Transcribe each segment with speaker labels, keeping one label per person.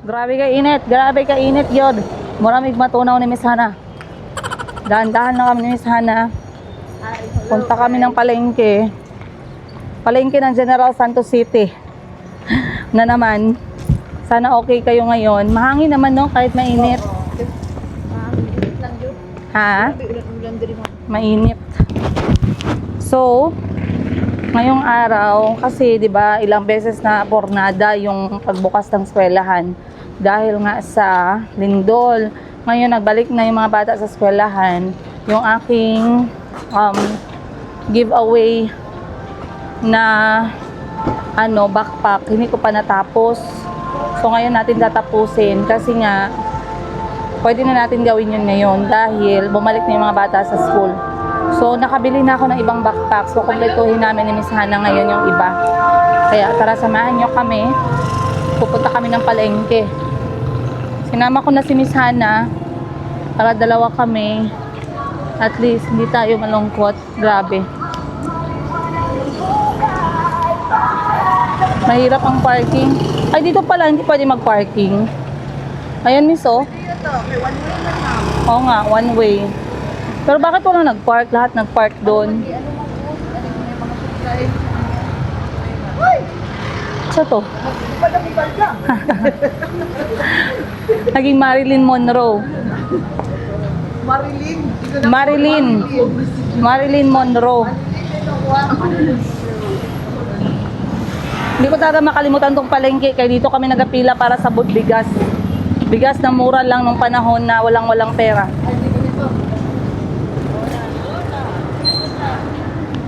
Speaker 1: Grabe ka init yod. Maraming matunaw ni Miss Hana. Dahan-dahan lang kami ni Miss Hana. Punta kami ng palengke. Palengke ng General Santos City. Na naman. Sana okay kayo ngayon. Mahangin naman no, kahit mainit. Ha? Mainit. So, ngayong araw, kasi 'di ba, ilang beses na pornada yung pagbukas ng eskwelahan dahil nga sa lindol. Ngayon nagbalik na yung mga bata sa eskwelahan. Yung aking giveaway na backpack, hindi ko pa natapos. So ngayon natin tatapusin kasi nga pwede na natin gawin yun ngayon dahil bumalik na yung mga bata sa school. So nakabili na ako ng ibang backpack. So kumpletuhin namin ni Miss Hana ngayon yung iba. Kaya tara, samahan nyo kami. Pupunta kami ng palengke. Sinama ko na si Miss Hana para dalawa kami. At least hindi tayo malungkot. Grabe. Mahirap ang parking. Ay, dito pala hindi pwede mag-parking. Ayan, Miss, oh. Oo nga, one way. Pero bakit wala nag-park? Lahat nag-park doon. Sa to? Naging Marilyn Monroe. Marilyn Monroe. Hindi ko talaga makalimutan tong palengke. Kaya dito kami nagapila para sa bigas. Bigas na mura lang nung panahon na walang pera.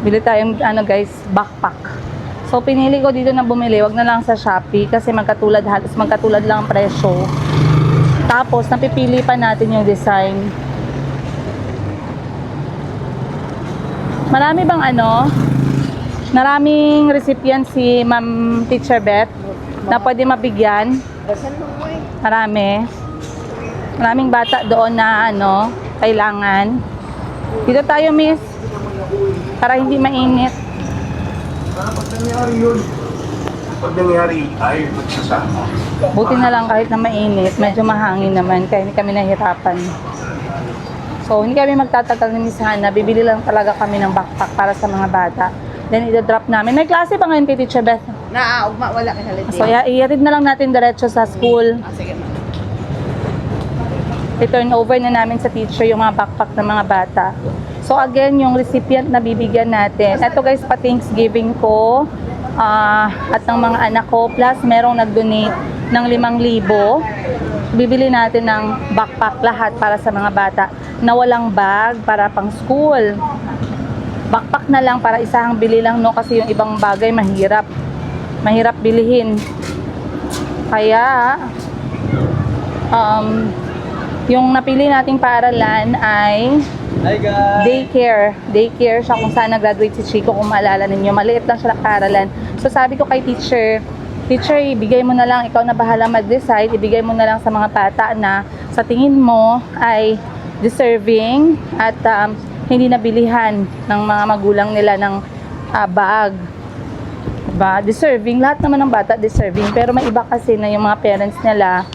Speaker 1: Bili tayong guys, backpack. So pinili ko dito na bumili, wag na lang sa Shopee kasi halos magkatulad lang ang presyo. Tapos napipili pa natin yung design. Maraming recipient si Ma'am Teacher Beth na pwede mabigyan. Maraming bata doon na kailangan. Dito tayo, Miss. Para hindi mainit.
Speaker 2: Pag nangyari yun, ay magsasama.
Speaker 1: Buti na lang kahit na mainit, medyo mahangin naman, kaya hindi kami nahirapan. So, hindi kami magtatagal ni Miss Hana. Bibili lang talaga kami ng backpack para sa mga bata. Then, i-drop namin. May klase ba ngayon kay Teacher Beth?
Speaker 3: Wala kay holiday.
Speaker 1: So, i-read na lang natin diretso sa school.
Speaker 3: Sige.
Speaker 1: I-turn over na namin sa teacher yung mga backpack ng mga bata. So again, yung recipient na bibigyan natin. Ito guys, pa Thanksgiving ko at ng mga anak ko. Plus, merong nag-donate ng 5,000. Bibili natin ng backpack lahat para sa mga bata na walang bag para pang school. Backpack na lang para isahang bili lang, no? Kasi yung ibang bagay mahirap bilihin. Kaya yung napili nating paaralan ay daycare siya kung saan nag-graduate si Chico, kung maalala ninyo. Maliit lang siya na paaralan. So sabi ko kay teacher, ibigay mo na lang, ikaw na bahala mag-decide, ibigay mo na lang sa mga bata na sa tingin mo ay deserving at hindi nabilihan ng mga magulang nila ng bag. Diba? Deserving, lahat naman ng bata deserving, pero may iba kasi na yung mga parents nila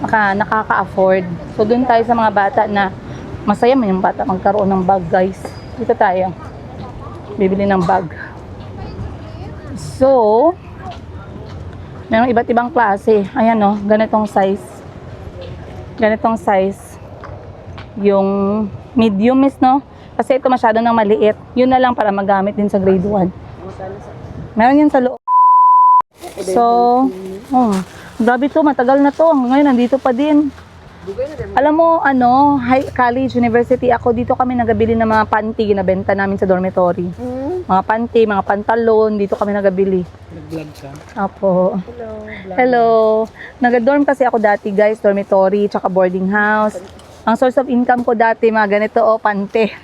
Speaker 1: nakaka-afford. So doon tayo sa mga bata na masaya man yung bata magkaroon ng bag, guys. Dito tayo. Bibili ng bag. So, mayroong iba't ibang klase. Ayan o, ganitong size. Yung medium is, no? Kasi ito masyado nang maliit. Yun na lang para magamit din sa grade 1. Meron yan sa loob. So, grabe to, matagal na to. Ngayon, nandito pa din. Alam mo, college, university, ako dito kami nagabili ng mga panty, ginabenta namin sa dormitory. Mga panty, mga pantalon, dito kami nagabili.
Speaker 3: Nag-vlog ka?
Speaker 1: Apo. Hello. Nag-dorm kasi ako dati, guys, dormitory, tsaka boarding house. Ang source of income ko dati, mga ganito, pante.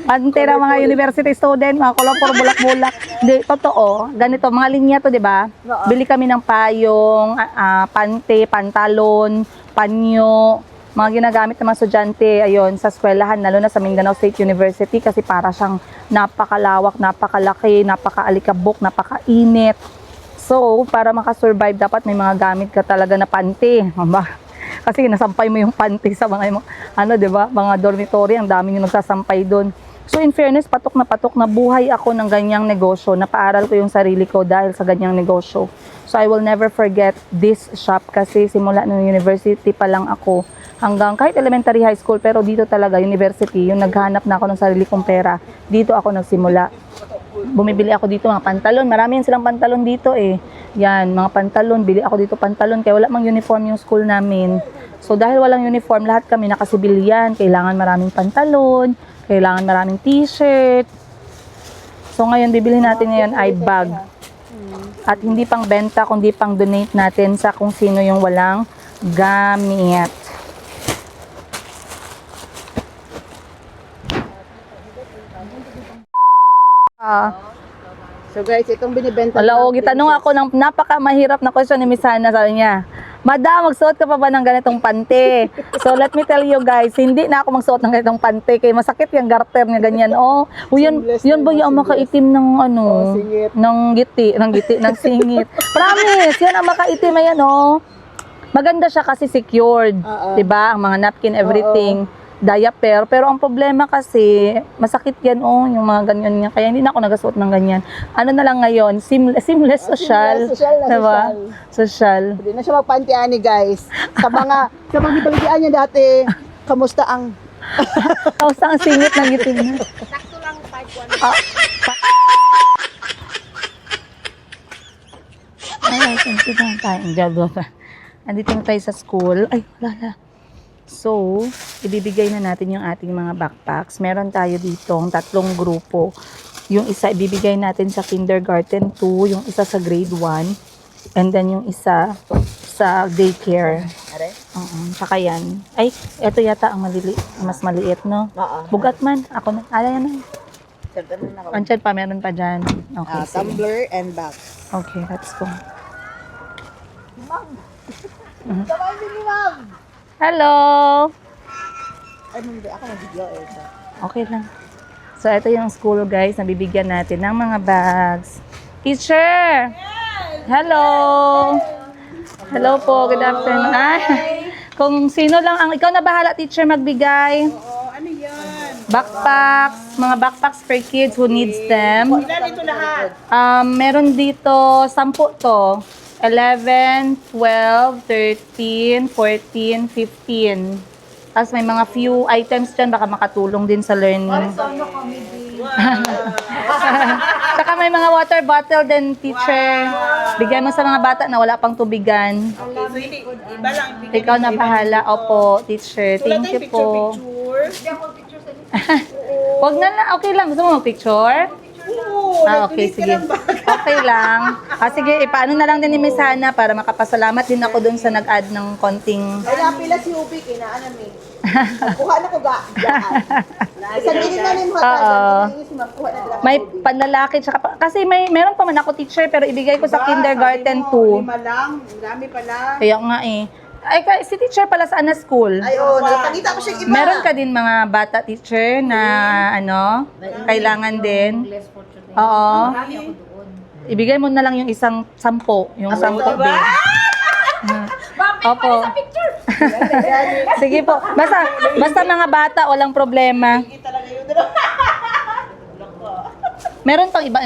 Speaker 1: Pante ng mga university student, mga kolopor, bulak-bulak. Hindi, totoo. Ganito, mga linya to, di ba? Bili kami ng payong, pante, pantalon, panyo, mga ginagamit ng mga estudyante, ayun, sa eskwelahan, lalo na sa Mindanao State University, kasi para siyang napakalawak, napakalaki, napakaalikabok, napakainit. So, para makasurvive, dapat may mga gamit ka talaga na panty. Kasi nasampay mo yung panty sa mga, ano, di ba? Mga dormitory, ang dami yung nagsasampay doon. So, in fairness, patok na buhay ako ng ganyang negosyo. Napaaral ko yung sarili ko dahil sa ganyang negosyo. So, I will never forget this shop kasi simula nung university pa lang ako hanggang kahit elementary, high school, pero dito talaga, university, yung naghanap na ako ng sarili kong pera, dito ako nagsimula. Bumibili ako dito mga pantalon. Marami yan silang pantalon dito eh. Yan, mga pantalon. Bili ako dito pantalon. Kaya wala mang uniform yung school namin. So dahil walang uniform, lahat kami nakasibilyan. Kailangan maraming pantalon. Kailangan maraming t-shirt. So ngayon, bibili natin ngayon ay bag. At hindi pang benta, kundi pang donate natin sa kung sino yung walang gamit.
Speaker 3: So guys, itong binibenta
Speaker 1: Wala, gitanong ako ng napaka-mahirap na question ni Miss Hannah. Sabi niya, Madam, magsuot ka pa ba ng ganitong pante? So let me tell you guys, hindi na ako magsuot ng ganitong pante kaya masakit yung garter niya ganyan. Oh, yun ba yung makaitim ng ano,
Speaker 3: singit.
Speaker 1: ng singit. Promise, yan ang makaitim ayan oh. Maganda siya kasi secured, 'di ba? Ang mga napkin everything. Diaper, pero ang problema kasi masakit yan oh, yung mga ganyan niya. Kaya hindi na ako nagasuot ng ganyan. Ano na lang ngayon, seamless social. Diba? Social.
Speaker 3: Hindi na siya magpantiani guys. Sa mga ibaligyan niya dati, kamusta ang
Speaker 1: Tapos ang singit ng itim na.
Speaker 3: sakto lang 5-1.
Speaker 1: Ay, thank you na tayo. Andito na tayo sa school. Ay, wala. So, ibibigay na natin yung ating mga backpacks. Meron tayo dito 3 grupo. Yung isa ibibigay natin sa kindergarten 2, yung isa sa grade 1, and then yung isa sa daycare. Saka yan. Ay, eto yata ang mas maliit, no? Bugat man. Ako na. Yan na. Andyan pa, meron pa dyan. Okay, sige.
Speaker 3: Tumbler and bag.
Speaker 1: Okay, let's go.
Speaker 3: Sabay din ma'am.
Speaker 1: Hello!
Speaker 3: Ay, hindi ako mag-video eh.
Speaker 1: Okay lang. So, ito yung school, guys. Nabibigyan natin ng mga bags. Teacher! Hello! Hello po. Good afternoon. Ay, kung sino lang ang... Ikaw na bahala, teacher, magbigay.
Speaker 3: Oo, ano yan?
Speaker 1: Backpacks. Mga backpacks for kids who needs them.
Speaker 3: Ilan ito lahat?
Speaker 1: Meron dito 10 to. 11, 12, 13, 14, 15. Tapos may mga few items dyan, baka makatulong din sa learning. Saka may mga water bottle din, teacher. Bigyan mo sa mga bata na wala pang tubigan.
Speaker 3: So, hindi, iba lang.
Speaker 1: Ikaw na bahala. Opo, teacher. Thank you po. Wag na lang. Okay lang. Gusto mo mag-picture? Okay, sige. Okay lang. Sige, ipaano na lang din ni Miss Hannah para makapasalamat din ako dun sa nag-add ng konting...
Speaker 3: Ay, napila si Ubi, kinaanan eh. Kuha na ko gaan. Isang minute na rin mo
Speaker 1: May panlalaki tsaka kasi meron pa man ako teacher pero ibigay ko sa kindergarten 2.
Speaker 3: 5 lang, marami pala.
Speaker 1: Kaya nga eh. Ay, si teacher pala sa Ana School.
Speaker 3: Ay, oo, nakapagita ko siya iba.
Speaker 1: Meron ka din mga bata teacher na ano, kailangan din. Oo. Ibigay mo na lang yung isang 10, yung 10 din. Opo. Sige po. Basta mga bata, walang problema. Meron pang iba,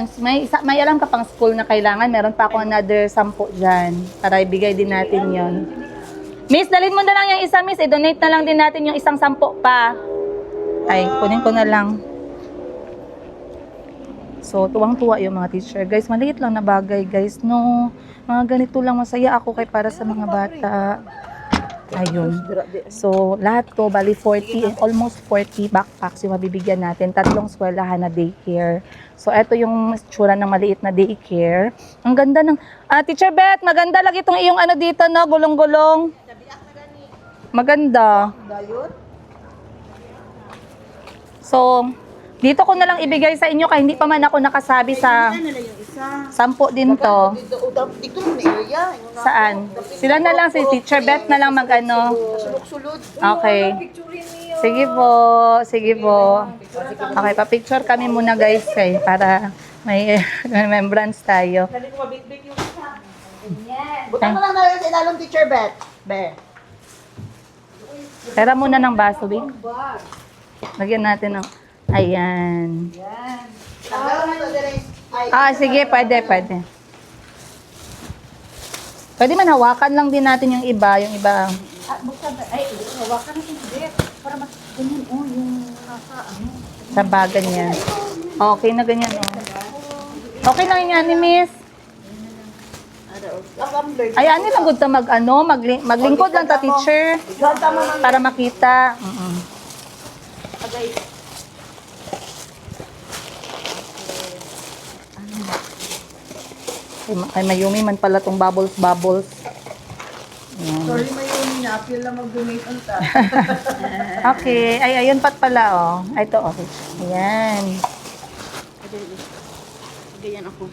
Speaker 1: may alam ka pang school na kailangan, meron pa ako another 10 dyan. Para ibigay din natin yon. Miss, dalhin mo na lang yung isa, miss. I-donate na lang din natin yung isang 10 pa. Ay, kunin ko na lang. So, tuwang-tuwa yung mga teacher. Guys, maliit lang na bagay, guys, no? Mga ganito lang, masaya ako kay para sa mga bata. Ayun. So, lahat to, bali 40, almost 40 backpacks yung mabibigyan natin. 3 eskwelahan na daycare. So, eto yung tsura ng maliit na daycare. Ang ganda ng... Teacher Beth, maganda lagi itong iyong ano dito, no? Gulong-gulong. Maganda. So, dito ko na lang ibigay sa inyo kaya hindi pa man ako nakasabi sa 10 din to.
Speaker 3: Dito na area.
Speaker 1: Saan? Sila na lang, si Teacher Beth na lang mag-ano.
Speaker 3: Sulod-sulod.
Speaker 1: Okay. Sige po. Sige po. Okay, pa-picture kami muna guys para may remembrance tayo.
Speaker 3: Butang mo lang na sa ilalong teacher, Bet. Be.
Speaker 1: Pera muna ng baso, babe. Lagyan natin ng... Ayan.
Speaker 3: Tanggal na ito din.
Speaker 1: Sige, pwede. Pwede man hawakan lang din natin yung iba.
Speaker 3: Hawakan na hindi. Para mas ganyan, yung nasa ano.
Speaker 1: Sa bagan niya. Okay na ganyan, Okay lang yan ni Miss. Ayan, lang good ta maglingkod lang ta, teacher. Para makita. Ay, mayumi man pala tong bubbles. Ayan.
Speaker 3: Sorry, Mayumi na. Appeal na mag-donate ang ta.
Speaker 1: Okay. Ay, ayun pat pala, Ay, ito, okay. Ayan.
Speaker 3: Ganyan ako.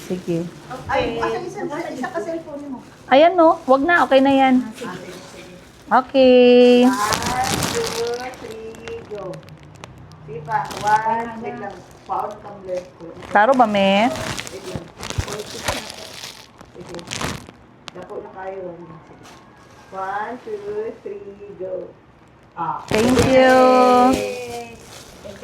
Speaker 1: Sige.
Speaker 3: Ay, isa ka cellphone mo.
Speaker 1: Ayan, no? Wag na. Okay na yan. Okay.
Speaker 3: 1, 2, 3, go. Sige pa. 1, wait lang. Pound kang left ko.
Speaker 1: Klaro ba, me?
Speaker 3: Wait lang. Sige. Dako na kayo. 1, 2, 3, go.
Speaker 1: Thank you.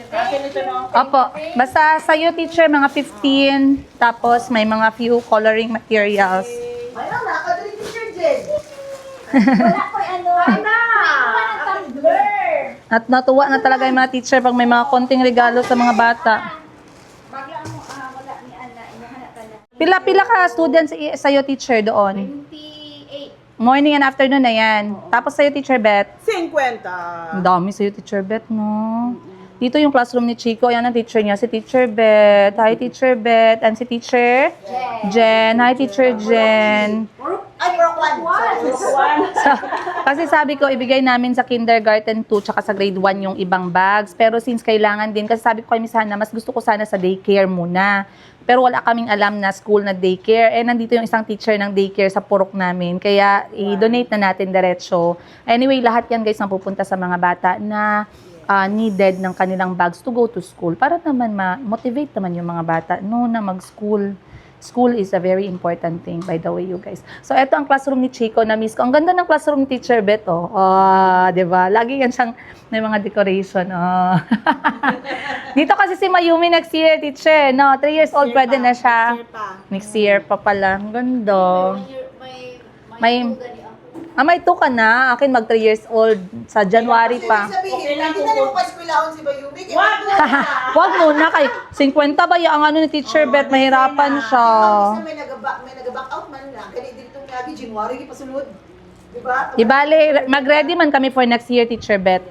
Speaker 3: Akin ito no?
Speaker 1: Opo. Basta sa'yo, teacher, mga 15. Tapos, may mga few coloring materials.
Speaker 3: Mayroon na. Kadali teacher, Jen.
Speaker 4: Wala ko ano. Tumbler.
Speaker 1: At natuwa na talaga yung mga teacher pag may mga konting regalo sa mga bata.
Speaker 4: Bagla mo wala ni Ana, inahanap ka na.
Speaker 1: Pila ka students sa'yo, teacher, doon?
Speaker 4: 28.
Speaker 1: Morning and afternoon na yan. Tapos sa'yo, teacher Beth.
Speaker 3: 50.
Speaker 1: Ang dami sa'yo, teacher Beth, no? Dito yung classroom ni Chico. Ayan ang teacher niya, si Teacher Beth. Hi, Teacher Beth. And si Teacher? Jen. Hi, Teacher Jen.
Speaker 3: Ay, Brock 1.
Speaker 1: Kasi sabi ko, ibigay namin sa kindergarten 2 tsaka sa grade 1 yung ibang bags. Pero since kailangan din, kasi sabi ko kay Miss Hannah, mas gusto ko sana sa daycare muna. Pero wala kaming alam na school na daycare. Eh, nandito yung isang teacher ng daycare sa purok namin. Kaya, i-donate na natin diretso. Anyway, lahat yan guys, napupunta sa mga bata na needed ng kanilang bags to go to school. Para naman ma-motivate naman yung mga bata na mag-school. School is a very important thing, by the way, you guys. So, ito ang classroom ni Chico. Na-miss ko. Ang ganda ng classroom ni Teacher Beth, diba? Lagi yan siyang may mga decoration, Dito kasi si Mayumi next year, teacher. No, 3 years old, pwede na siya. Next year pa pala. Ang ganda. May 2 ka na. Akin mag 3 years old. Sa January pa.
Speaker 3: Okay lang kung hindi na mo pa-eskwelahon si Bayumi.
Speaker 1: Wag muna kay 50 ba yung ano ni Teacher Beth, mahirapan siya.
Speaker 3: May nag-back out man na. Ganito ditong lagi, January, pasunod. Diba?
Speaker 1: Di bale, mag-ready man kami for next year, Teacher Beth.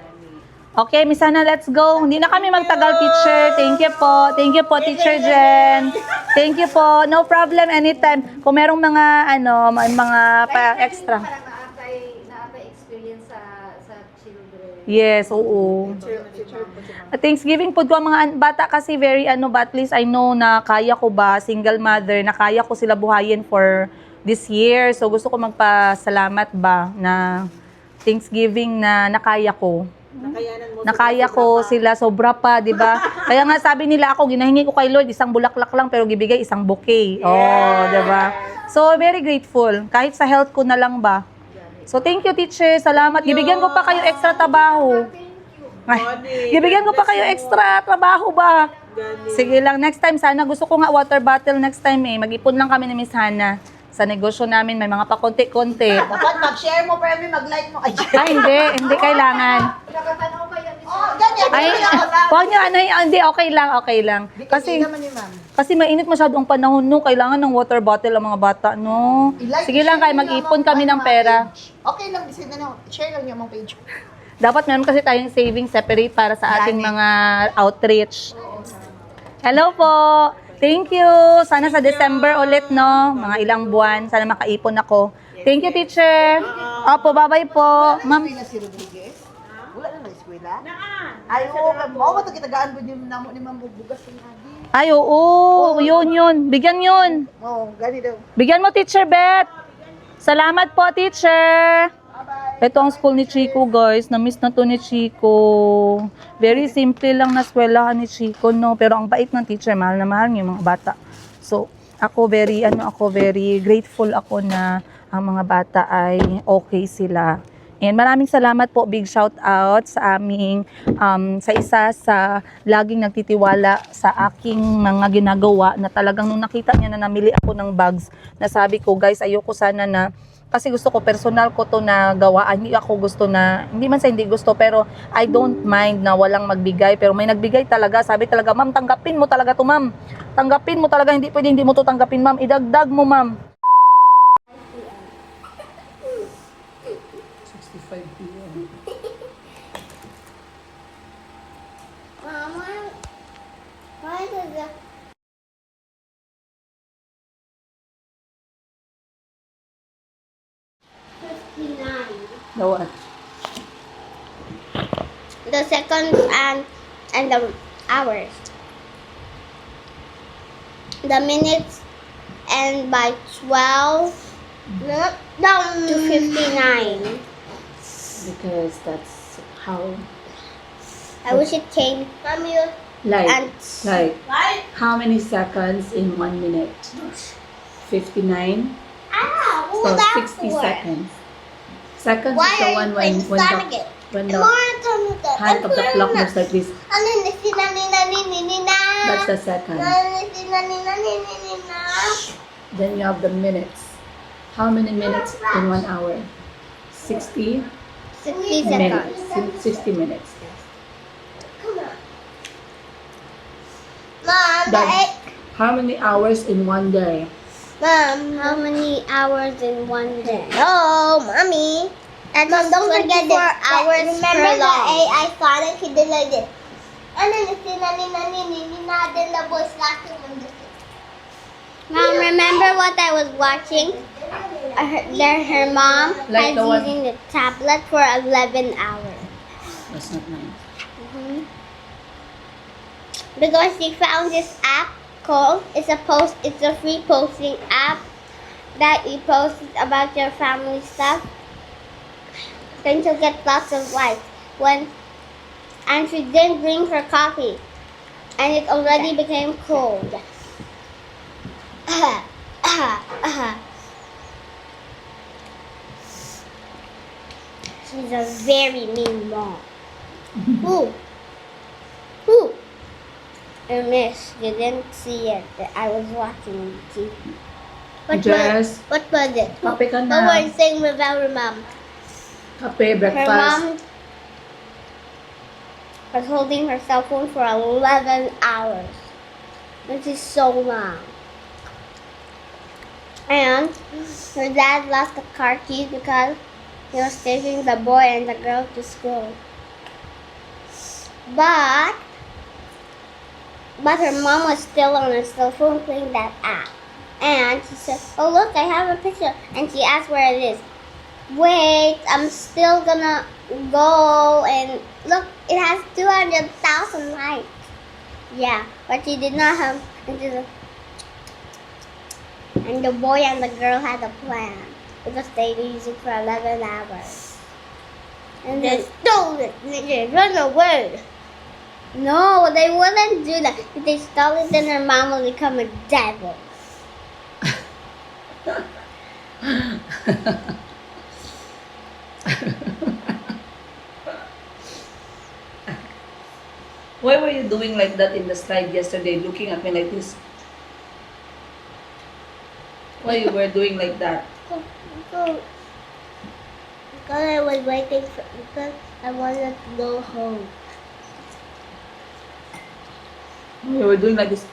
Speaker 1: Okay, Miss Hannah, let's go. Hindi na kami magtagal, teacher. Thank you po. Thank you po, Teacher Jen. Thank you po. No problem, anytime. Kung merong mga, mga extra.
Speaker 4: Parang naatay experience sa children.
Speaker 1: Yes, oo. Thanksgiving po ko ang mga bata kasi very but at least I know na kaya ko ba, single mother, na kaya ko sila buhayin for this year. So gusto ko magpasalamat ba na Thanksgiving na nakaya ko. Nakaya ko sila sobra pa, 'di ba? Kaya nga sabi nila ako, ginahingi ko kay Lord isang bulaklak lang pero gibigay isang bouquet. Oh, 'di ba? So very grateful kahit sa health ko na lang ba. So thank you, teacher. Salamat. Gibigyan ko pa kayo extra trabaho. Ay, gibigyan ko pa kayo extra trabaho ba? Sige lang, next time sana gusto ko nga water bottle next time Mag-ipon lang kami ni Miss Hannah. Sa negosyo namin may mga pakonti-konti.
Speaker 3: Dapat mag-share mo, pero mag-like mo.
Speaker 1: Ay, hindi kailangan.
Speaker 4: Nakatanaw kayo ni
Speaker 3: Ganyan.
Speaker 1: Ay, wag niyo hindi okay lang. Kasi
Speaker 3: naman ni ma'am.
Speaker 1: kasi mainit masyado ang panahon kailangan ng water bottle ang mga bata Sige lang kay mag-ipon kami ng pera.
Speaker 3: Okay lang, bisin na share lang yung mga page.
Speaker 1: Dapat meron kasi tayong savings separate para sa ating mga outreach. Hello po. Thank you. Sana sa December ulit, mga ilang buwan. Sana makaipon ako. Thank you, teacher. Opo, bye-bye po. Ma'am.
Speaker 3: Eskwela si Rodriguez? Wala na eskwela? Ay, oo. Mao ba ito kitagaan ko din namo ni Ma'am Bugas ng agi?
Speaker 1: Ay, oo. Yun. Bigyan yun.
Speaker 3: Oo, gani daw.
Speaker 1: Bigyan mo, Teacher Beth. Salamat po, teacher. Ito ang school ni Chico, guys. Na-miss na to ni Chico. Very simple lang na eskwelahan ni Chico, Pero ang bait ng teacher, mahal na mahal niya yung mga bata. So, very grateful ako na ang mga bata ay okay sila. And maraming salamat po, big shout out sa aming, sa isa sa laging nagtitiwala sa aking mga ginagawa na talagang nung nakita niya na namili ako ng bags, na sabi ko, guys, ayoko sana na, kasi gusto ko, personal ko to na gawaan, hindi ako gusto na, hindi man sa hindi gusto, pero I don't mind na walang magbigay, pero may nagbigay talaga, sabi talaga, ma'am, tanggapin mo talaga to, ma'am. Tanggapin mo talaga, hindi pwede, hindi mo to tanggapin, ma'am. Idagdag mo, ma'am. 65 p.m.
Speaker 4: Mama, why does the
Speaker 1: The what?
Speaker 4: the seconds and the hours, the minutes, and by 12 down to 59.
Speaker 1: Because that's how,
Speaker 4: I wish it changed. Mommy, and
Speaker 1: like, how many seconds in 1 minute? 59? So
Speaker 4: what's that
Speaker 1: 60
Speaker 4: for?
Speaker 1: seconds. Seconds
Speaker 4: Why
Speaker 1: is the
Speaker 4: are
Speaker 1: one
Speaker 4: you
Speaker 1: when
Speaker 4: slamming it?
Speaker 1: when
Speaker 4: The
Speaker 1: the
Speaker 4: more
Speaker 1: hand of the clock moves like this. That's the second. Then you have the minutes. How many minutes in 1 hour? 60
Speaker 4: 60
Speaker 1: minutes.
Speaker 4: seconds.
Speaker 1: 60 minutes.
Speaker 4: Come on. Mom,
Speaker 1: That's how many hours in 1 day?
Speaker 4: Mom, how many hours in one day? Oh, Mommy. And Mom, don't forget the hours remember per long. The AI Sonic, he did like this. And then the then the voice laughing on the Mom, remember what I was watching? Her mom
Speaker 1: Like the
Speaker 4: was
Speaker 1: one-
Speaker 4: using the tablet for 11 hours.
Speaker 1: That's not nice.
Speaker 4: Because she found this app called, it's a free posting app that you post about your family stuff. Then she'll get lots of likes. And she didn't bring her coffee, and it already became cold. She's a very mean mom. Who? Miss, you didn't see it. I was watching TV.
Speaker 1: Jess,
Speaker 4: What was it?
Speaker 1: kape ka
Speaker 4: What
Speaker 1: na.
Speaker 4: were you saying about her mom?
Speaker 1: Kape,
Speaker 4: Her
Speaker 1: breakfast.
Speaker 4: mom was holding her cell phone for 11 hours, which is so long. And her dad lost the car keys because he was taking the boy and the girl to school. But her mom was still on her cell phone playing that app. And she said, "Oh look, I have a picture." And she asked where it is. Wait, I'm still gonna go and look, it has 200,000 likes. Yeah, but she did not have, and the boy and the girl had a plan because they used it for 11 hours. And they stole it and they run away. No, they wouldn't do that. If they stole it, then her mom will become a devil.
Speaker 1: Why were you doing like that in the slide yesterday, looking at me like this? Why you were doing like that?
Speaker 4: Because I was waiting because I wanted to go home.
Speaker 1: You were doing like this.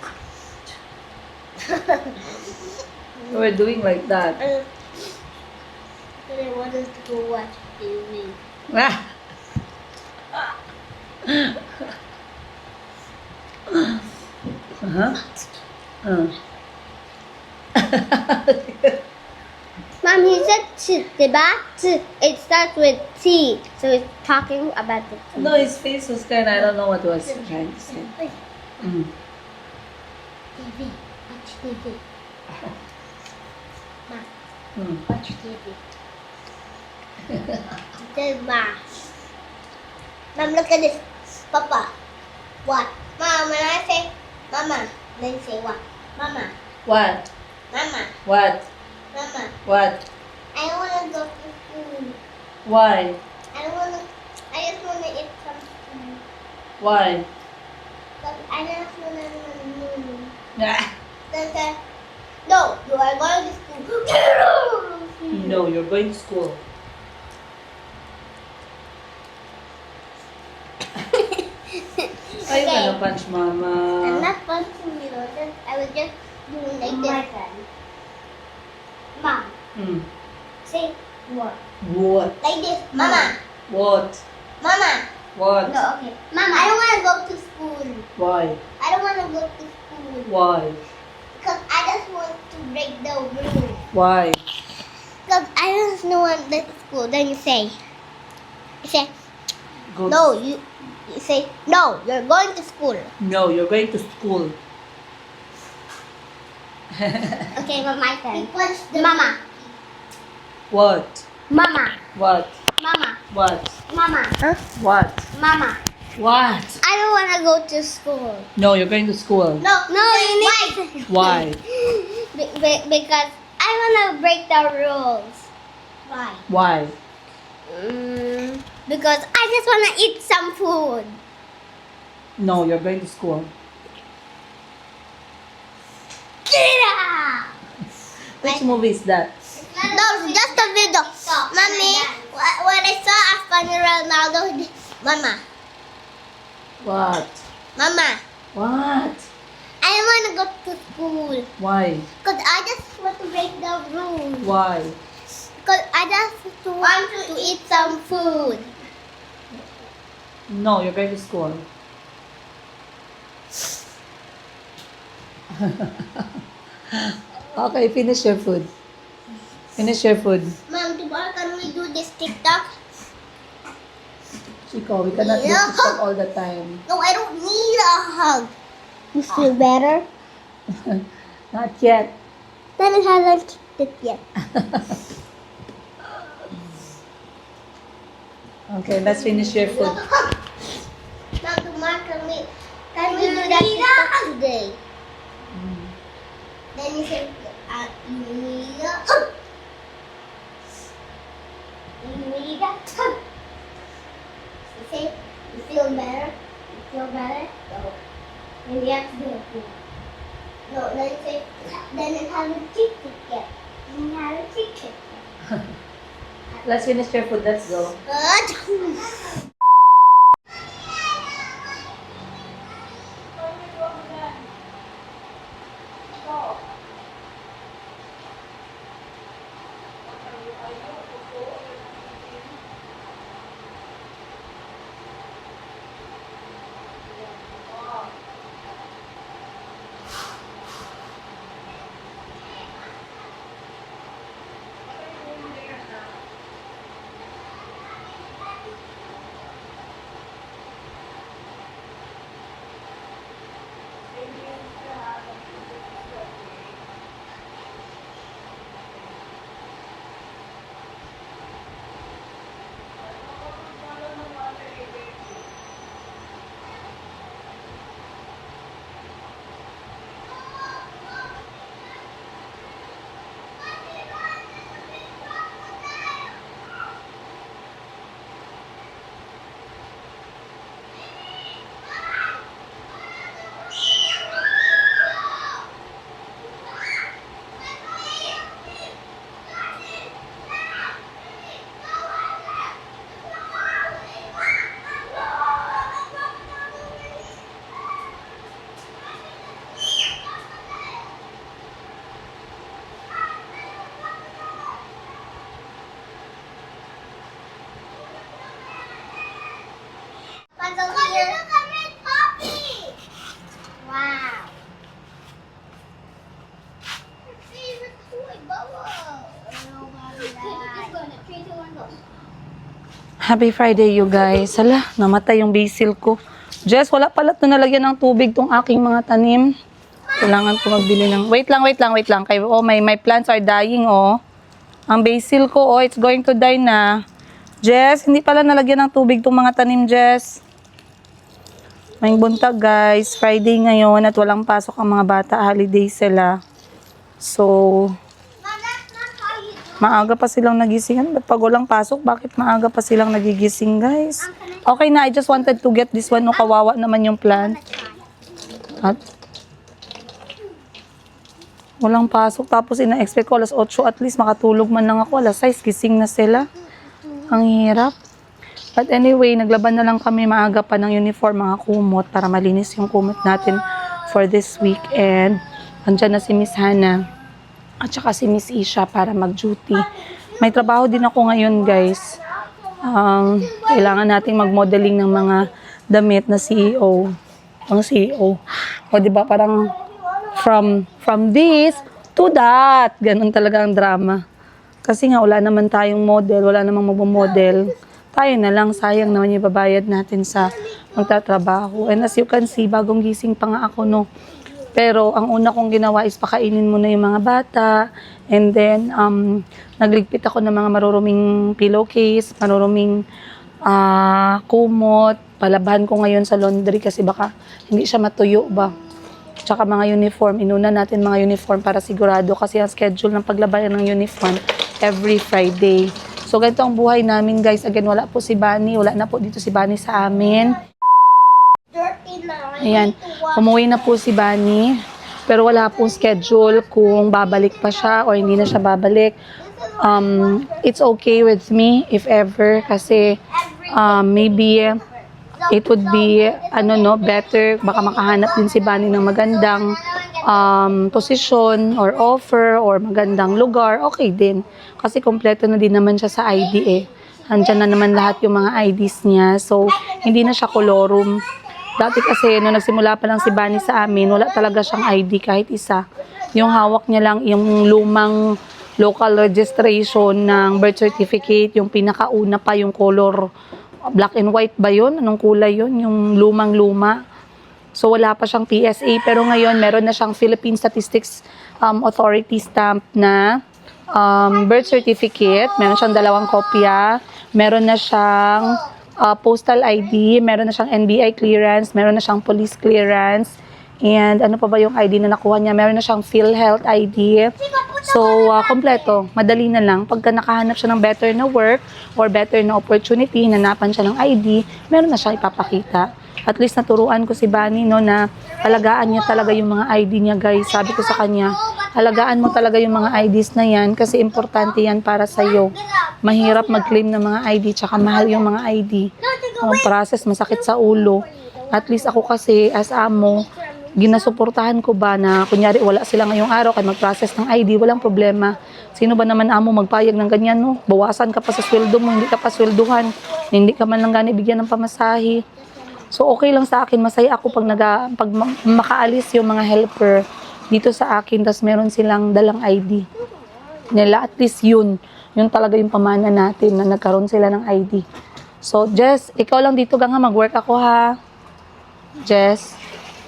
Speaker 1: You were doing like that.
Speaker 4: Because I wanted to go watch TV.
Speaker 1: Ah. Uh-huh.
Speaker 4: Mom, he said T, diba? T. It starts with T, so he's talking about the T.
Speaker 1: No, his face was kind of, I don't know what was trying to say. Mm.
Speaker 4: TV. Watch TV. Mom,
Speaker 1: Mm.
Speaker 4: watch TV. Diba? Mom, look at this. Papa. What? Mom, when I say Mama, then say what? Mama.
Speaker 1: What?
Speaker 4: Mama,
Speaker 1: What?
Speaker 4: Mama,
Speaker 1: What?
Speaker 4: I wanna go to school.
Speaker 1: Why?
Speaker 4: I just wanna eat some food.
Speaker 1: Why?
Speaker 4: But I just wanna move.
Speaker 1: Ah.
Speaker 4: Then, no, you are going to school.
Speaker 1: No, you're going to school. Are you
Speaker 4: Okay.
Speaker 1: gonna punch
Speaker 4: I'm
Speaker 1: Mama?
Speaker 4: not punching you. I was just doing like this. Mom,
Speaker 1: Hmm.
Speaker 4: say what?
Speaker 1: What?
Speaker 4: Like this. Mama.
Speaker 1: What?
Speaker 4: Mama.
Speaker 1: What?
Speaker 4: No, okay. Mama, I don't want to go to school.
Speaker 1: Why?
Speaker 4: I don't want to go to school.
Speaker 1: Why?
Speaker 4: Because I just want to break the rule.
Speaker 1: Why?
Speaker 4: Because I just don't want to go to school. Then you say,
Speaker 1: Go
Speaker 4: no, you say, no, you're going to school.
Speaker 1: No, you're going to school.
Speaker 4: Okay, but my turn. Mama.
Speaker 1: What?
Speaker 4: Mama.
Speaker 1: What?
Speaker 4: Mama.
Speaker 1: What?
Speaker 4: Mama.
Speaker 1: What?
Speaker 4: Mama.
Speaker 1: What?
Speaker 4: I don't want to go to school.
Speaker 1: No, you're going to school.
Speaker 4: No, you need
Speaker 1: Why?
Speaker 4: Because I want to break the rules. Why?
Speaker 1: Why?
Speaker 4: Because I just want to eat some food.
Speaker 1: No, you're going to school.
Speaker 4: Yeah!
Speaker 1: Which movie is that?
Speaker 4: No, just a video. Mommy, when I saw a funny Ronaldo, Mama,
Speaker 1: What?
Speaker 4: Mama,
Speaker 1: What?
Speaker 4: I want to go to school.
Speaker 1: Why?
Speaker 4: Because I just want to break the rules.
Speaker 1: Why?
Speaker 4: Because I just want to eat some food.
Speaker 1: No, you're going to school. Okay, finish your food. Finish your food.
Speaker 4: Mom, tomorrow can we do this TikTok?
Speaker 1: Chico, we cannot do
Speaker 4: Yeah.
Speaker 1: TikTok all the time.
Speaker 4: No, I don't need a hug. You feel better?
Speaker 1: Not yet.
Speaker 4: Then it hasn't kicked it yet.
Speaker 1: Okay, let's finish your food.
Speaker 4: Now tomorrow can we do that TikTok today? Then you say, you need a hug. You need a hug. You say, you feel better? You feel better? No. Then you have to do it. No, then you say, then it hasn't kicked it yet. Then you haven't kicked it yet.
Speaker 1: Let's finish your food. Let's go.
Speaker 4: Good. Wow. Your favorite toy, Bubba. Oh,
Speaker 1: Happy Friday, you guys. Hala, namatay yung basil ko. Jess, wala pala ito nalagyan ng tubig tong aking mga tanim. Kailangan ko magbili ng... Wait lang. Oh, my plants are dying, oh. Ang basil ko, oh, it's going to die na. Jess, hindi pala nalagyan ng tubig tong mga tanim, Jess. May buntag, guys. Friday ngayon at walang pasok ang mga bata. Holiday sila. So, maaga pa silang nagisingan. Ba't pag walang pasok, bakit maaga pa silang nagigising, guys? Okay na, I just wanted to get this one. No, kawawa naman yung plant. At walang pasok. Tapos ina-expect ko alas 8 at least makatulog man lang ako. Alas 6, gising na sila. Ang hirap. But anyway, naglaban na lang kami maaga pa ng uniform, mga kumot, para malinis yung kumot natin for this week. And andyan na si Miss Hannah at saka si Miss Isha para mag-duty. May trabaho din ako ngayon, guys. Kailangan nating mag-modeling ng mga damit na CEO. Ang CEO. O diba, parang from this to that. Ganun talaga ang drama. Kasi nga, wala naman tayong model, wala namang magmamodel. Tayo na lang, sayang naman yung babayad natin sa magtatrabaho. And as you can see, bagong gising pa nga ako, no. Pero ang una kong ginawa is pakainin muna yung mga bata. And then, nagligpit ako ng mga maruruming pillowcase, maruruming kumot. Palabahan ko ngayon sa laundry kasi baka hindi siya matuyo ba. Tsaka mga uniform. Inuna natin mga uniform para sigurado kasi ang schedule ng paglabayan ng uniform every Friday. So, ganito ang buhay namin, guys. Again, wala po si Bunny. Wala na po dito si Bunny sa amin. Ayan, umuwi na po si Bunny, pero wala pong schedule kung babalik pa siya o hindi na siya babalik. It's okay with me if ever kasi maybe it would be better, baka makahanap din si Bunny ng magandang posisyon or offer or magandang lugar, okay din. Kasi kompleto na din naman siya sa ID eh. Andyan na naman lahat yung mga IDs niya, so hindi na siya kolorum. Dati kasi, nung nagsimula pa lang si Bunny sa amin, wala talaga siyang ID kahit isa. Yung hawak niya lang, yung lumang local registration ng birth certificate, yung pinakauna pa, yung color, black and white ba yun? Anong kulay yun? Yung lumang-luma. So, wala pa siyang PSA. Pero ngayon, meron na siyang Philippine Statistics Authority stamp na birth certificate. Meron siyang 2 kopya. Meron na siyang postal ID, meron na siyang NBI clearance, meron na siyang police clearance, and ano pa ba yung ID na nakuha niya? Meron na siyang PhilHealth ID. So, kompleto. Madali na lang. Pagka nakahanap siya ng better na work or better na opportunity, hinanapan siya ng ID, meron na siyang ipapakita. At least naturuan ko si Bunny, no, na alagaan niya talaga yung mga ID niya, guys. Sabi ko sa kanya, alagaan mo talaga yung mga IDs na yan kasi importante yan para sa'yo. Mahirap mag-claim ng mga ID tsaka mahal yung mga ID. Ang process, masakit sa ulo. At least ako kasi, as amo, ginasuportahan ko ba na kunyari wala sila ngayong araw kaya mag-process ng ID, walang problema. Sino ba naman amo magpayag ng ganyan, no? Bawasan ka pa sa sweldo mo, hindi ka pa swelduhan, hindi ka man lang gani bigyan ng pamasahe. So okay lang sa akin, masaya ako pag makaalis yung mga helper dito sa akin, tas meron silang dalang ID nila. At least yun talaga yung pamana natin na nagkaroon sila ng ID. So Jess, ikaw lang dito gang mag-work ako ha. Jess,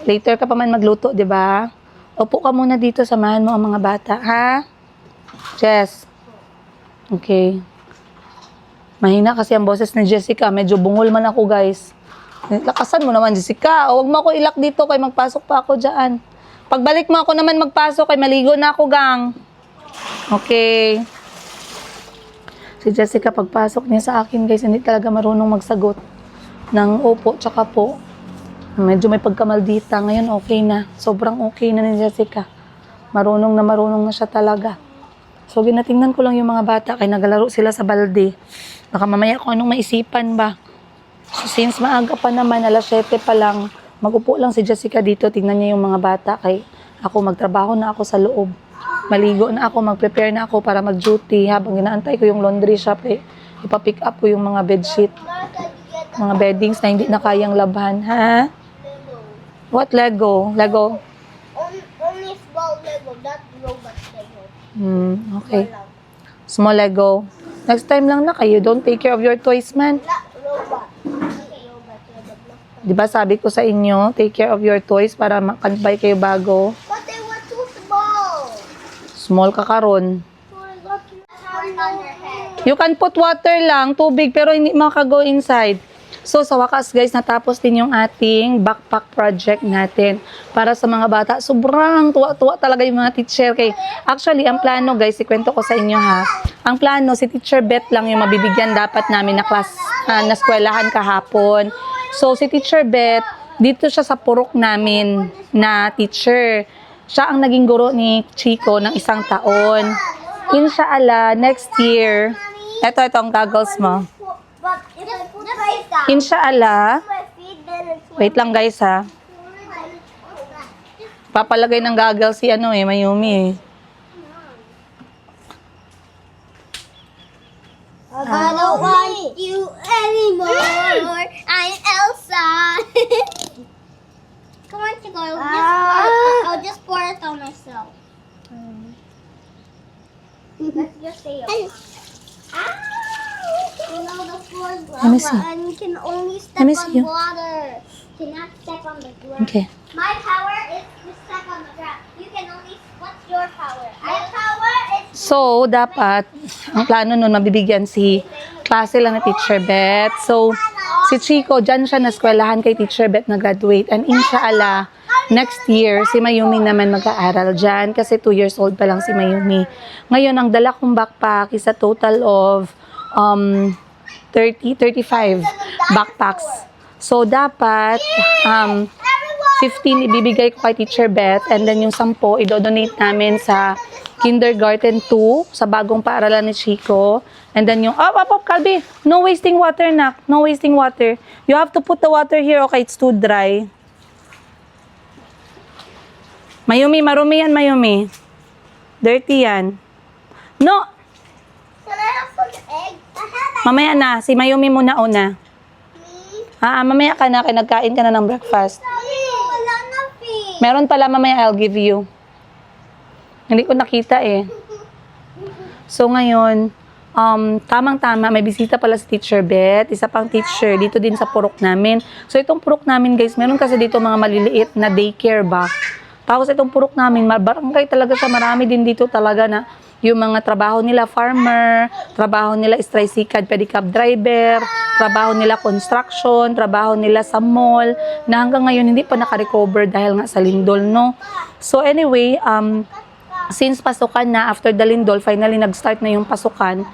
Speaker 1: later ka pa man magluto, di ba? Upo ka muna dito, samahan mo ang mga bata, ha? Jess. Okay. Mahina kasi ang boses ni Jessica, medyo bungol man ako, guys. Lakasan mo naman, Jessica. Huwag mo ako ilak dito kay magpasok pa ako dyan. Pagbalik mo ako naman magpasok kay maligo na ako, gang. Okay. Si Jessica, pagpasok niya sa akin, guys, hindi talaga marunong magsagot ng opo tsaka po. Medyo may pagkamaldita. Ngayon, okay na. Sobrang okay na ni Jessica. Marunong na siya talaga. So, ginatingnan ko lang yung mga bata kaya nagalaro sila sa balde. Baka mamaya kung anong maisipan ba. So, since maaga pa naman, alas 7 pa lang, mag-upo lang si Jessica dito. Tingnan niya yung mga bata kay ako magtrabaho na ako sa loob. Maligo na ako, mag-prepare na ako para mag-duty. Habang inaantay ko yung laundry shop, ipapick up ko yung mga bedsheet. Mga beddings na hindi na kayang labhan. Ha? What Lego? Lego?
Speaker 4: Only small Lego, not robot Lego.
Speaker 1: Okay. Small Lego. Next time lang na kayo. Don't take care of your toys, man.
Speaker 4: Not robot.
Speaker 1: Di ba sabi ko sa inyo, take care of your toys para makabay kayo bago.
Speaker 4: But they were too small.
Speaker 1: Small ka karon.
Speaker 4: So I got on your head.
Speaker 1: You can put water lang, tubig, pero hindi makago inside. So, sa wakas guys, natapos din yung ating backpack project natin para sa mga bata. Sobrang tuwa-tuwa talaga yung mga teacher. Actually, ang plano guys, ikwento ko sa inyo ha. Ang plano, si Teacher Beth lang yung mabibigyan dapat namin na class, na eskwelahan kahapon. So, si Teacher Beth, dito siya sa purok namin na teacher. Siya ang naging guro ni Chico ng 1 taon. Inshallah, next year, ito ang goggles mo.
Speaker 4: But if I put face down,
Speaker 1: Inshallah,
Speaker 4: my feet, then it's
Speaker 1: wait lang guys ha. Papalagay ng goggles si Mayumi
Speaker 4: I don't want you anymore. I'm Elsa. Come on, Chico. I'll just pour it on myself. Let's just say it. You know the floor is
Speaker 1: Let me
Speaker 4: lava
Speaker 1: see.
Speaker 4: and you can only step
Speaker 1: Let me
Speaker 4: on
Speaker 1: see you.
Speaker 4: water. Cannot step on the ground.
Speaker 1: Okay.
Speaker 4: My power is to step on the ground. You can only. What's your power? My power is.
Speaker 1: So, dapat, ang plano nun, mabibigyan si klase lang ni Teacher Beth. So, si Chico, dyan siya na eskwelahan kay Teacher Beth na graduate. And inshallah, next year, si Mayumi naman mag-aaral dyan kasi 2 years old pa lang si Mayumi. Ngayon, ang dala kong backpack is a total of 35 backpacks. So, dapat 15 ibibigay ko kay Teacher Beth and then yung 10 idodonate namin sa Kindergarten 2 sa bagong paaralan ni Chico. And then yung, Calbi, no wasting water, nak. No wasting water. You have to put the water here, okay? It's too dry. Mayumi, marumi yan, Mayumi. Dirty yan. No,
Speaker 4: Can I have some egg?
Speaker 1: mamaya na. Si Mayumi muna una. Mamaya ka na, nagkain ka na ng breakfast.
Speaker 4: Wala na, Fee.
Speaker 1: Meron pala mamaya, I'll give you. Hindi ko nakita eh. So ngayon, tamang-tama, may bisita pala si Teacher Beth, isa pang teacher dito din sa purok namin. So itong purok namin guys, meron kasi dito mga maliliit na daycare ba. Tapos itong purok namin, barangay talaga siya, marami din dito talaga na yung mga trabaho nila farmer, trabaho nila is tricycle, pedicab driver, trabaho nila construction, trabaho nila sa mall, na hanggang ngayon hindi pa naka-recover dahil nga sa lindol, no? So anyway, since pasukan na, after the lindol, finally nag-start na yung pasukan,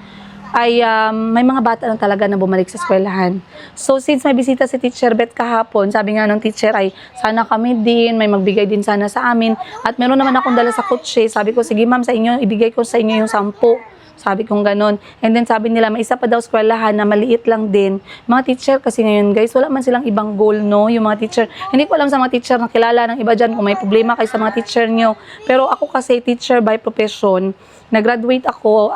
Speaker 1: ay may mga bata lang talaga na bumalik sa eskwelahan. So since may bisita si Teacher Beth kahapon, sabi nga nung teacher ay sana kami din, may magbigay din sana sa amin. At meron naman akong dala sa kotse. Sabi ko, sige ma'am, sa inyo, ibigay ko sa inyo yung 10. Sabi kong ganon. And then sabi nila, may isa pa daw eskwelahan na maliit lang din. Mga teacher kasi ngayon guys, wala man silang ibang goal, no? Yung mga teacher. Hindi ko alam sa mga teacher na kilala ng iba dyan kung may problema kayo sa mga teacher nyo. Pero ako kasi teacher by profession. Nag-graduate ako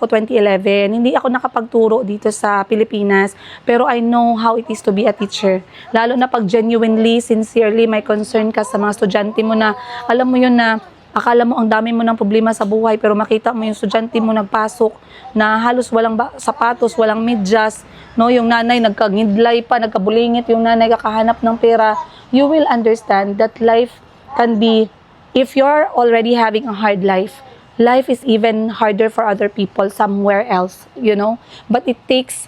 Speaker 1: 2011. Hindi ako nakapagturo dito sa Pilipinas. Pero I know how it is to be a teacher. Lalo na pag genuinely, sincerely, may concern ka sa mga estudyante mo na, alam mo yun na, akala mo ang dami mo ng problema sa buhay, pero makita mo yung estudyante mo nagpasok na halos walang sapatos, walang medyas, no? Yung nanay nagkangidlay pa, nagkabulingit, yung nanay kakahanap ng pera. You will understand that life can be, if you're already having a hard life, life is even harder for other people somewhere else, you know? But it takes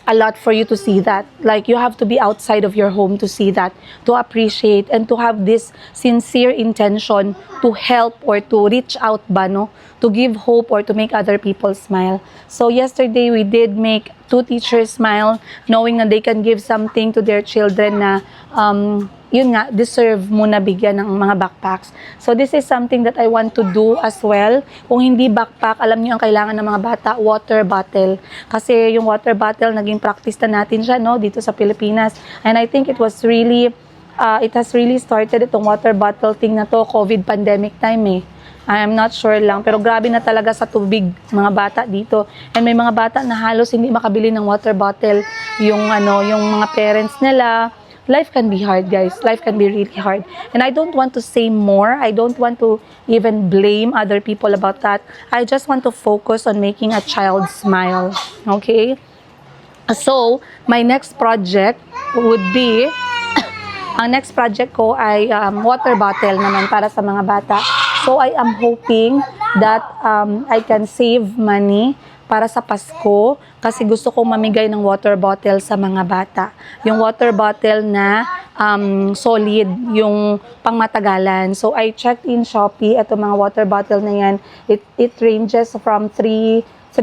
Speaker 1: a lot for you to see that. Like, you have to be outside of your home to see that, to appreciate, and to have this sincere intention to help or to reach out ba, no? To give hope or to make other people smile. So yesterday, we did make 2 teachers smile, knowing that they can give something to their children na, yun nga, deserve muna bigyan ng mga backpacks. So this is something that I want to do as well. Kung hindi backpack, alam niyo ang kailangan ng mga bata, water bottle. Kasi yung water bottle, naging practice na natin siya, no, dito sa Pilipinas. And I think it was really, it has really started itong water bottle thing na to, COVID pandemic time eh. I am not sure lang, pero grabe na talaga sa tubig mga bata dito. And may mga bata na halos hindi makabili ng water bottle. Yung mga parents nila. Life can be hard, guys. Life can be really hard. And I don't want to say more. I don't want to even blame other people about that. I just want to focus on making a child smile. Okay? So, my next project would be, ang next project ko ay water bottle naman para sa mga bata. So, I am hoping that I can save money para sa Pasko kasi gusto kong mamigay ng water bottle sa mga bata. Yung water bottle na solid, yung pangmatagalan. So, I checked in Shopee. Ito mga water bottle na yan. It ranges from 370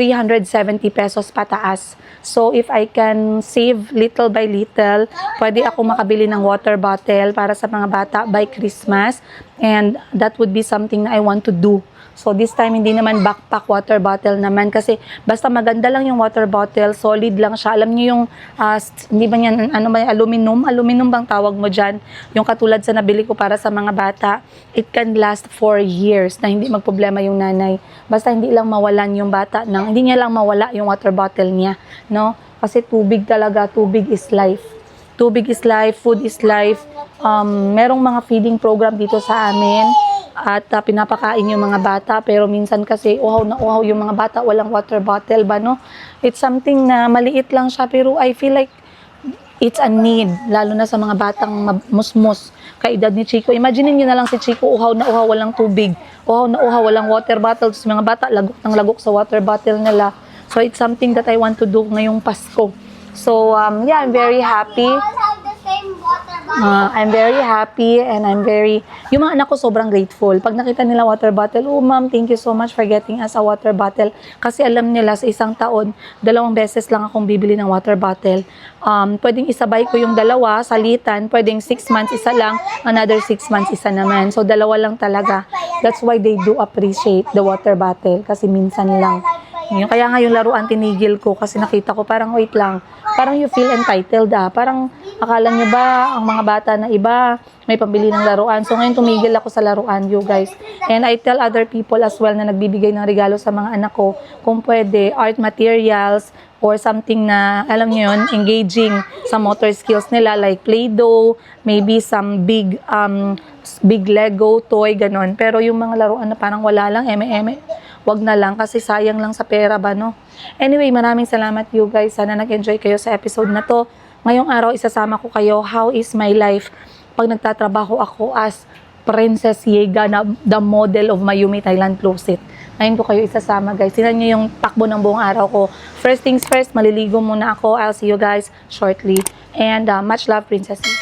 Speaker 1: pesos pataas. So, if I can save little by little, pwede ako makabili ng water bottle para sa mga bata by Christmas. And that would be something na I want to do. So, this time, hindi naman backpack water bottle naman kasi basta maganda lang yung water bottle, solid lang siya. Alam niyo yung, hindi ba yan, ano ba, aluminum bang tawag mo dyan? Yung katulad sa nabili ko para sa mga bata, it can last 4 years na hindi magproblema yung nanay. Basta hindi lang mawalan yung bata, hindi niya lang mawala yung water bottle niya, no? Kasi tubig talaga, tubig is life. Tubig is life, food is life. Merong mga feeding program dito sa amin at pinapakain yung mga bata pero minsan kasi uhaw na uhaw yung mga bata, walang water bottle ba, no? It's something na maliit lang siya pero I feel like it's a need, lalo na sa mga batang musmus kaedad ni Chico. Imagine niyo na lang si Chico, uhaw na uhaw, walang tubig, uhaw na uhaw, walang water bottle. Sa mga bata, lagok ng lagok sa water bottle nila. So it's something that I want to do ngayong Pasko. So yeah, I'm very happy. I'm very happy and yung mga anak ko sobrang grateful. Pag nakita nila water bottle, oh ma'am, thank you so much for getting us a water bottle. Kasi alam nila sa isang taon, 2 beses lang akong bibili ng water bottle. Pwedeng isabay ko yung dalawa, salitan, pwedeng 6 months isa lang, another 6 months isa naman. So 2 lang talaga. That's why they do appreciate the water bottle kasi minsan lang. Kaya nga yung laruan tinigil ko kasi nakita ko parang wait lang. Parang you feel entitled Parang akala nyo ba ang mga bata na iba may pambili ng laruan. So ngayon tumigil ako sa laruan, you guys. And I tell other people as well na nagbibigay ng regalo sa mga anak ko kung pwede art materials or something na alam nyo yun, engaging sa motor skills nila like Play-Doh, maybe some big Lego toy, ganon. Pero yung mga laruan na parang wala lang, wag na lang kasi sayang lang sa pera ba, no? Anyway, maraming salamat you guys. Sana nag-enjoy kayo sa episode na to. Ngayong araw, isasama ko kayo how is my life pag nagtatrabaho ako as Princess Yega na the model of Mayumi Thailand Closet. Ngayon ko kayo isasama, guys. Tingnan nyo yung takbo ng buong araw ko. First things first, maliligo muna ako. I'll see you guys shortly. And much love, Princess Yega.